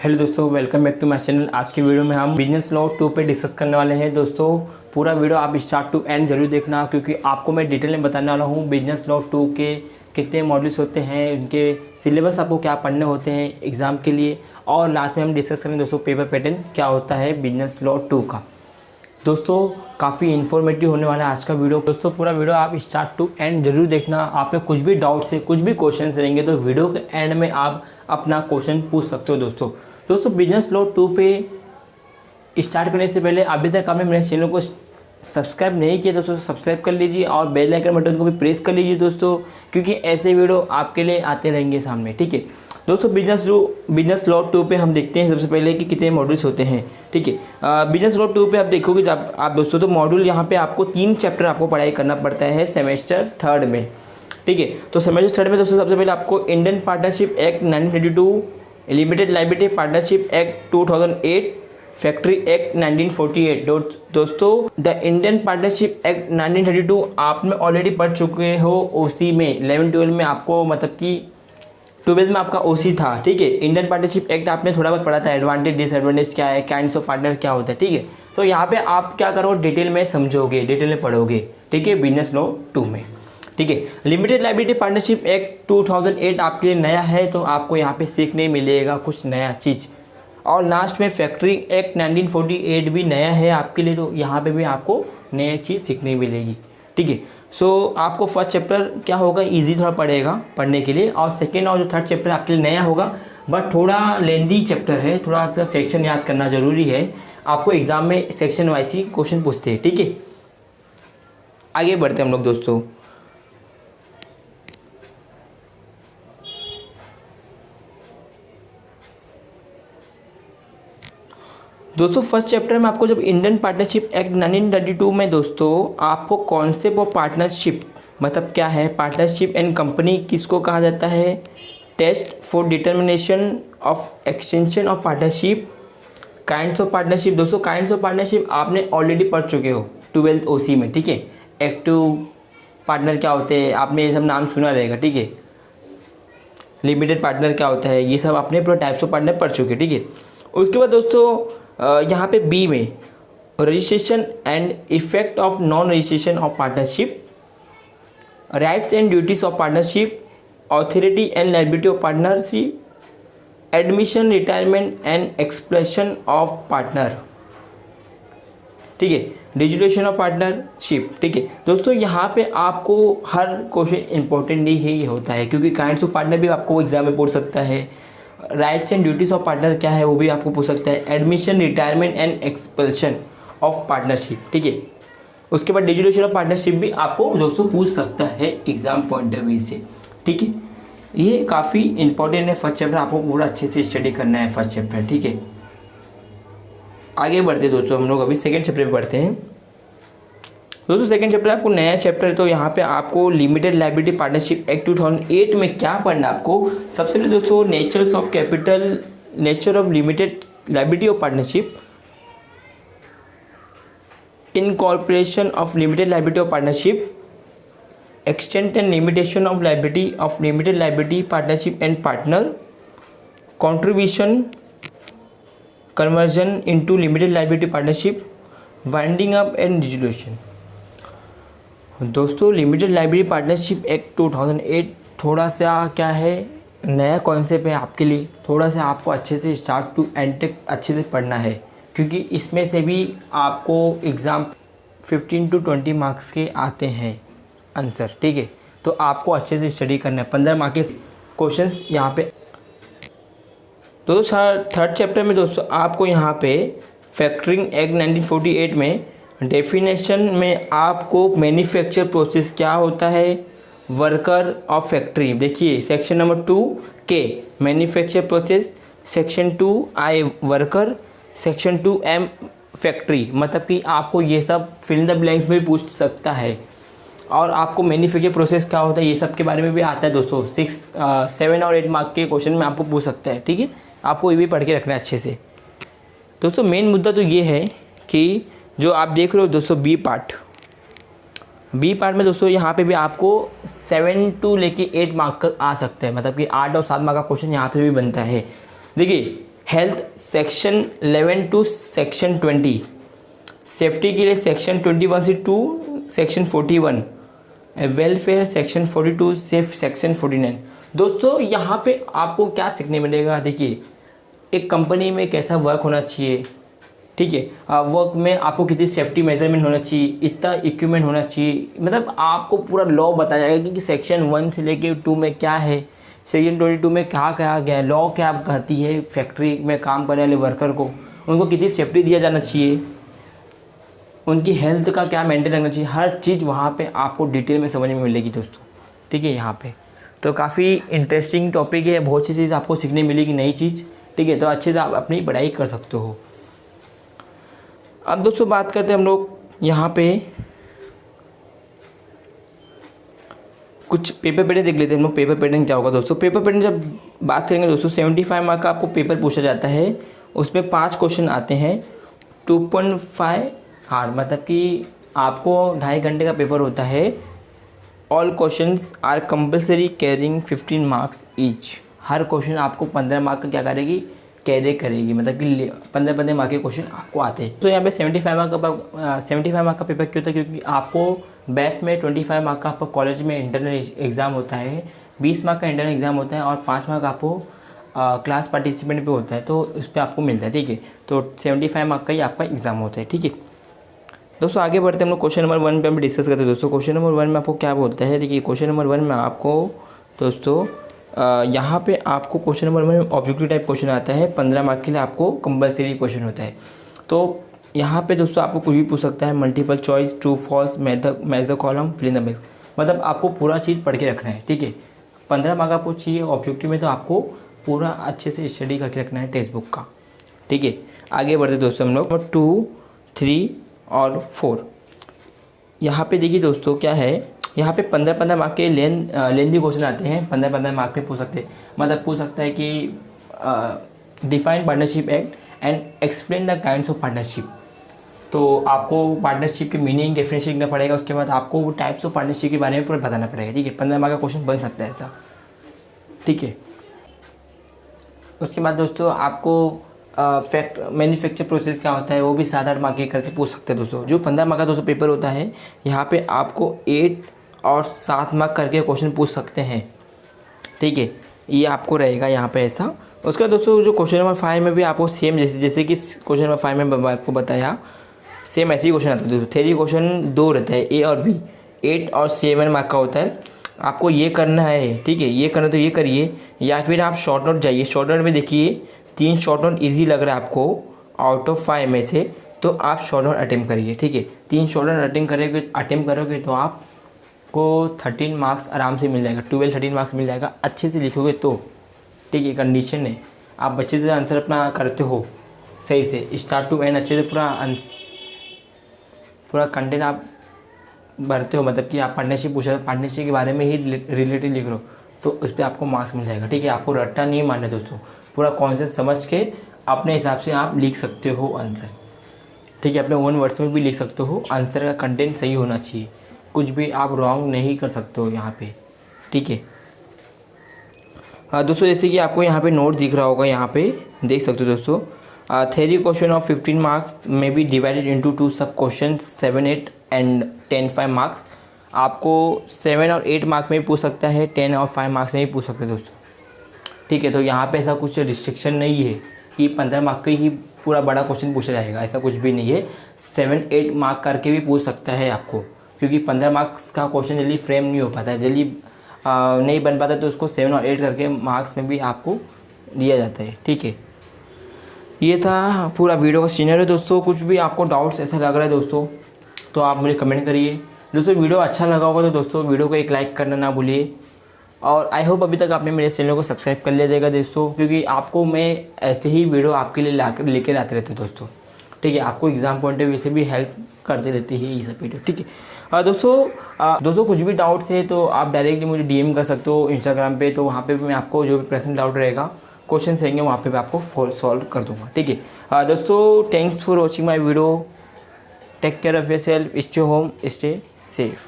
Hello दोस्तों, welcome back to my channel. आज की वीडियो में हम बिजनेस लॉ 2 पे डिस्कस करने वाले हैं। दोस्तों पूरा वीडियो आप स्टार्ट टू एंड जरूर देखना, क्योंकि आपको मैं डिटेल में बताने वाला हूँ बिजनेस लॉ 2 के कितने मॉड्यूल्स होते हैं, उनके सिलेबस आपको क्या पढ़ने होते हैं एग्ज़ाम के लिए, और लास्ट में हम डिस्कस करेंगे दोस्तों पेपर पैटर्न क्या होता है बिजनेस लॉ 2 का। दोस्तों काफ़ी इन्फॉर्मेटिव होने वाला है आज का वीडियो। दोस्तों पूरा वीडियो आप स्टार्ट टू एंड जरूर देखना। आप में कुछ भी डाउट्स है, कुछ भी क्वेश्चन रहेंगे तो वीडियो के एंड में आप अपना क्वेश्चन पूछ सकते हो। दोस्तों बिजनेस लॉ 2 पे स्टार्ट करने से पहले अभी तक आपने मेरे चैनल को सब्सक्राइब नहीं किया दोस्तों, सब्सक्राइब कर लीजिए और बेल आइकन बटन को भी प्रेस कर लीजिए दोस्तों, क्योंकि ऐसे वीडियो आपके लिए आते रहेंगे सामने। ठीक है दोस्तों, बिजनेस लॉ 2 पे हम देखते हैं सबसे पहले कि कितने मॉड्यूल्स होते हैं। ठीक है, बिजनेस लॉ 2 पे आप देखोगे जब आप दोस्तों तो मॉड्यूल यहाँ पे आपको 3 चैप्टर आपको पढ़ाई करना पड़ता है सेमेस्टर थर्ड में। ठीक है, तो सेमेस्टर थर्ड में दोस्तों सबसे पहले आपको Indian partnership act 1932, limited liability partnership act 2008, factory act 1948। दोस्तों द इंडियन पार्टनरशिप एक्ट 1932 आपने ऑलरेडी पढ़ चुके हो ओसी में, 11-12 में आपको, मतलब कि 12 में आपका ओसी था। ठीक है, इंडियन पार्टनरशिप एक्ट आपने थोड़ा बहुत पढ़ा था, एडवांटेज डिसएडवांटेज क्या है, काइंड्स ऑफ पार्टनर क्या होता है। ठीक है, तो यहाँ पे आप क्या करो, डिटेल में समझोगे, डिटेल में पढ़ोगे। ठीक है, बिजनेस लॉ 2 में। ठीक है, लिमिटेड लाइबिलिटी पार्टनरशिप एक्ट 2008 आपके लिए नया है, तो आपको यहाँ पे सीखने मिलेगा कुछ नया चीज़। और लास्ट में फैक्ट्री एक्ट 1948 भी नया है आपके लिए, तो यहाँ पे भी आपको नई चीज़ सीखने मिलेगी। ठीक है, सो आपको फर्स्ट चैप्टर क्या होगा, इजी थोड़ा पड़ेगा पढ़ने के लिए, और सेकेंड और जो थर्ड चैप्टर आपके लिए नया होगा, बट थोड़ा लेंदी चैप्टर है, थोड़ा सा सेक्शन याद करना ज़रूरी है। आपको एग्ज़ाम में सेक्शन वाइज ही क्वेश्चन पूछते हैं। ठीक है, आगे बढ़ते हैं हम लोग दोस्तों। दोस्तों फर्स्ट चैप्टर में आपको जब इंडियन पार्टनरशिप एक्ट 1932 में दोस्तों आपको कॉन्सेप्ट ऑफ पार्टनरशिप, मतलब क्या है पार्टनरशिप एंड कंपनी किसको कहा जाता है, test for determination of extension of partnership, kinds of partnership. दोस्तों काइंड्स ऑफ पार्टनरशिप आपने ऑलरेडी पढ़ चुके हो 12th ओसी में। ठीक है, एक्टिव पार्टनर क्या होते हैं, आपने ये सब नाम सुना रहेगा। ठीक है, लिमिटेड पार्टनर क्या होता है, ये सब आपने पूरा टाइप्स ऑफ पार्टनर पढ़ चुके। ठीक है, उसके बाद दोस्तों यहाँ पे बी में registration and effect of non registration of partnership, rights and duties of partnership, authority and liability of partnership, admission retirement and expression of partner. ठीक है, डिजिटेशन ऑफ पार्टनरशिप। ठीक है दोस्तों, यहाँ पे आपको हर क्वेश्चन इंपॉर्टेंट ही होता है, क्योंकि काइंड्स ऑफ पार्टनर भी आपको एग्जाम में पूछ सकता है, rights and duties of partner क्या है वो भी आपको पूछ सकता है, admission retirement and expulsion of partnership. ठीक है, उसके बाद डिजिटेशन ऑफ पार्टनरशिप भी आपको दोस्तों पूछ सकता है एग्जाम पॉइंट ऑफ व्यू से। ठीक है, ये काफ़ी इंपॉर्टेंट है फर्स्ट चैप्टर, आपको पूरा अच्छे से स्टडी करना है फर्स्ट चैप्टर। ठीक है, आगे बढ़ते हैं दोस्तों, हम लोग अभी सेकेंड चैप्टर पे बढ़ते हैं। दोस्तों सेकेंड चैप्टर आपको नया चैप्टर है, तो यहाँ पे आपको लिमिटेड लायबिलिटी पार्टनरशिप एक्ट 2008 में क्या पढ़ना है आपको, सबसे पहले दोस्तों natures of capital, nature of limited liability of partnership, incorporation of limited liability of partnership, extent and limitation of liability of limited liability partnership and partner, contribution conversion into limited liability partnership, winding up and dissolution. दोस्तों limited liability partnership act 2008 थोड़ा सा क्या है, नया concept है आपके लिए, थोड़ा सा आपको अच्छे से स्टार्ट टू एंड तक अच्छे से पढ़ना है, क्योंकि इसमें से भी आपको एग्ज़ाम 15 to 20 मार्क्स के आते हैं आंसर। ठीक है, तो आपको अच्छे से स्टडी करना है, 15 मार्क्स के क्वेश्चंस यहाँ पे। दोस्तों थर्ड चैप्टर में दोस्तों आपको यहाँ पे फैक्टरिंग एक्ट 1948 में डेफिनेशन में आपको मैन्युफैक्चर प्रोसेस क्या होता है, वर्कर ऑफ फैक्ट्री। देखिए सेक्शन नंबर 2 के मैन्युफैक्चर प्रोसेस, सेक्शन 2 आई वर्कर, सेक्शन 2M फैक्ट्री, मतलब कि आपको ये सब फिल इन द ब्लैंक्स में भी पूछ सकता है, और आपको मैन्युफैक्चर प्रोसेस क्या होता है ये सब के बारे में भी आता है दोस्तों। 7 और 8 मार्क के क्वेश्चन में आपको पूछ सकता है। ठीक है, आपको ये भी पढ़ के रखना है अच्छे से। दोस्तों मेन मुद्दा तो ये है कि जो आप देख रहे हो दोस्तों बी पार्ट में दोस्तों यहाँ पे भी आपको 7 to लेके 8 मार्क का आ सकता है, मतलब कि 8 और 7 मार्क का क्वेश्चन यहाँ पे भी बनता है। देखिए health section 11 to section 20, safety के लिए सेक्शन 21 से 2 सेक्शन 41, वेलफेयर सेक्शन 42 से सेक्शन 49। दोस्तों यहाँ पे आपको क्या सीखने मिलेगा, देखिए एक कंपनी में कैसा वर्क होना चाहिए, ठीक है, वर्क में आपको कितनी सेफ्टी मेजरमेंट होना चाहिए, इतना इक्विपमेंट होना चाहिए, मतलब आपको पूरा लॉ बताया जाएगा कि सेक्शन 1 से लेके 2 में क्या है, सेक्शन 22 में क्या कहा गया है, लॉ क्या कहती है फैक्ट्री में काम करने वाले वर्कर को, उनको कितनी सेफ्टी दिया जाना चाहिए, उनकी हेल्थ का क्या मेंटेन रखना चाहिए, हर चीज़ वहाँ पे आपको डिटेल में समझ में मिलेगी दोस्तों, ठीक है। यहाँ पे तो काफ़ी इंटरेस्टिंग टॉपिक है, बहुत सी चीज़ आपको सीखने मिलेगी, नई चीज़, ठीक है। तो अच्छे से आप अपनी पढ़ाई कर सकते हो। अब दोस्तों बात करते हैं हम लोग यहाँ पे कुछ पेपर पैटर्न देख लेते हैं हम लोग। पेपर पैटर्न क्या होगा दोस्तों, पेपर पैटर्न जब बात करेंगे दोस्तों 75 मार्क का आपको पेपर पूछा जाता है, उसमें 5 क्वेश्चन आते हैं, 2.5 हार्ड, मतलब कि आपको 2.5 घंटे का पेपर होता है। All questions are compulsory carrying 15 marks each, हर क्वेश्चन आपको 15 मार्क का क्या करेगी, कैरी करेगी, मतलब कि 15 मार्क के क्वेश्चन आपको आते हैं। तो यहाँ पे 75 मार्क का पेपर क्यों होता है, क्योंकि आपको बैफ में 25 मार्क का आपको कॉलेज में इंटरनल एग्ज़ाम होता है, 20 मार्क का इंटरनल एग्ज़ाम होता है और 5 मार्क आपको क्लास पार्टिसिपेंट पे होता है, तो उस पर आपको मिलता है, ठीक है। तो 75 मार्क का ही आपका एग्ज़ाम होता है, ठीक है। दोस्तों आगे बढ़ते हैं हम लोग क्वेश्चन नंबर 1 पे हम डिस्कस करते हैं दोस्तों। क्वेश्चन नंबर 1 में आपको क्या बोलता है, देखिए क्वेश्चन नंबर 1 में आपको दोस्तों यहाँ पे आपको क्वेश्चन नंबर 1 में ऑब्जेक्टिव टाइप क्वेश्चन आता है, 15 मार्क के लिए आपको कंपलसरी क्वेश्चन होता है। तो यहाँ पे दोस्तों आपको कुछ भी पूछ सकता है, multiple choice, true false, match the column, fill in the blanks, मतलब आपको पूरा चीज़ पढ़ के रखना है, ठीक है। 15 मार्क आपको चाहिए ऑब्जेक्टिव में, तो आपको पूरा अच्छे से स्टडी करके रखना है टेक्स्ट बुक का, ठीक है। आगे बढ़ते दोस्तों हम लोग 2, 3 और 4। यहाँ पे देखिए दोस्तों क्या है, यहाँ पे 15 मार्क के लेंथी क्वेश्चन आते हैं, 15 मार्क में पूछ सकते हैं, मतलब पूछ सकता है कि define partnership act and explain the kinds of partnership. तो आपको पार्टनरशिप के मीनिंग डेफिनेशन लिखना पड़ेगा, उसके बाद आपको वो टाइप्स ऑफ पार्टनरशिप के बारे में पूरा बताना पड़ेगा, ठीक है। 15 मार्क का क्वेश्चन बन सकता है ऐसा, ठीक है। उसके बाद दोस्तों आपको मैन्युफैक्चर प्रोसेस क्या होता है वो भी 7-8 मार्क के करके पूछ सकते हैं दोस्तों। जो 15 मार्क का दोस्तों पेपर होता है, यहाँ पे आपको 8 और 7 मार्क करके क्वेश्चन पूछ सकते हैं, ठीक है। ये आपको रहेगा यहाँ पे ऐसा। उसके बाद दोस्तों जो क्वेश्चन नंबर 5 में भी आपको सेम जैसे कि क्वेश्चन नंबर 5 में आपको बताया, सेम ऐसे ही क्वेश्चन आता है दोस्तों। थ्योरी क्वेश्चन 2 रहता है, ए और बी, 8 और 7 मार्क का होता है। आपको ये करना है, ठीक है, ये करना तो ये करिए, या फिर आप शॉर्ट नोट जाइए। शॉर्ट नोट में देखिए 3 शॉर्ट नोट ईजी लग रहा है आपको आउट ऑफ 5 में से, तो आप शॉर्ट नोट अटेम्प्ट करिए, ठीक है। 3 शॉर्ट नोट अटेम्प्ट करोगे तो आपको 13 मार्क्स आराम से मिल जाएगा, 12-13 मार्क्स मिल जाएगा, अच्छे से लिखोगे तो, ठीक है। कंडीशन है आप बच्चे से आंसर अपना करते हो सही से, स्टार्ट टू एंड अच्छे से पूरा कंटेंट आप भरते हो, मतलब कि आप पार्टनरशिप के बारे में ही रिलेटेड लिख रहे हो, तो उस पर आपको मार्क्स मिल जाएगा, ठीक है। आपको रट्टा नहीं मारना दोस्तों, पूरा कॉन्सेप्ट समझ के अपने हिसाब से आप लिख सकते हो आंसर, ठीक है। अपने ओन वर्ड्स में भी लिख सकते हो, आंसर का कंटेंट सही होना चाहिए, कुछ भी आप रॉन्ग नहीं कर सकते हो यहाँ पे, ठीक है। हाँ दोस्तों, जैसे कि आपको यहाँ पे नोट दिख रहा होगा, यहाँ पे देख सकते हो दोस्तों। थ्योरी क्वेश्चन ऑफ 15 मार्क्स में बी डिवाइडेड इनटू 2 सब क्वेश्चन 7, 8 एंड 10, 5 मार्क्स। आपको 7 और 8 मार्क में भी पूछ सकता है, 10 और 5 मार्क्स में भी पूछ सकते हैं दोस्तों, ठीक है। तो यहाँ पे ऐसा कुछ रिस्ट्रिक्शन नहीं है कि 15 मार्क का ही पूरा बड़ा क्वेश्चन पूछा जाएगा, ऐसा कुछ भी नहीं है। 7, 8 मार्क करके भी पूछ सकता है आपको, क्योंकि 15 मार्क्स का क्वेश्चन जल्दी फ्रेम नहीं हो पाता है, जल्दी नहीं बन पाता, तो उसको 7 और 8 करके मार्क्स में भी आपको दिया जाता है, ठीक है। ये था पूरा वीडियो का सीनियर है दोस्तों। कुछ भी आपको डाउट्स ऐसा लग रहा है दोस्तों तो आप मुझे कमेंट करिए दोस्तों। वीडियो अच्छा लगा होगा तो दोस्तों वीडियो को एक लाइक करना ना भूलिए, और आई होप अभी तक आपने मेरे चैनल को सब्सक्राइब कर लिया जाएगा दोस्तों, क्योंकि आपको मैं ऐसे ही वीडियो आपके लिए लेकर आते रहते दोस्तों, ठीक है। आपको एग्जाम पॉइंट ऑफ व्यू से भी हेल्प करते रहती है ये सब वीडियो, ठीक है। दोस्तों कुछ भी डाउट्स है तो आप डायरेक्टली मुझे DM कर सकते हो इंस्टाग्राम पे, तो वहाँ पे भी मैं आपको जो भी पर्सनल डाउट रहेगा, क्वेश्चन रहेंगे, वहाँ पे भी आपको सॉल्व कर दूँगा, ठीक है। दोस्तों thanks for watching my video, take care of yourself, stay home, stay safe.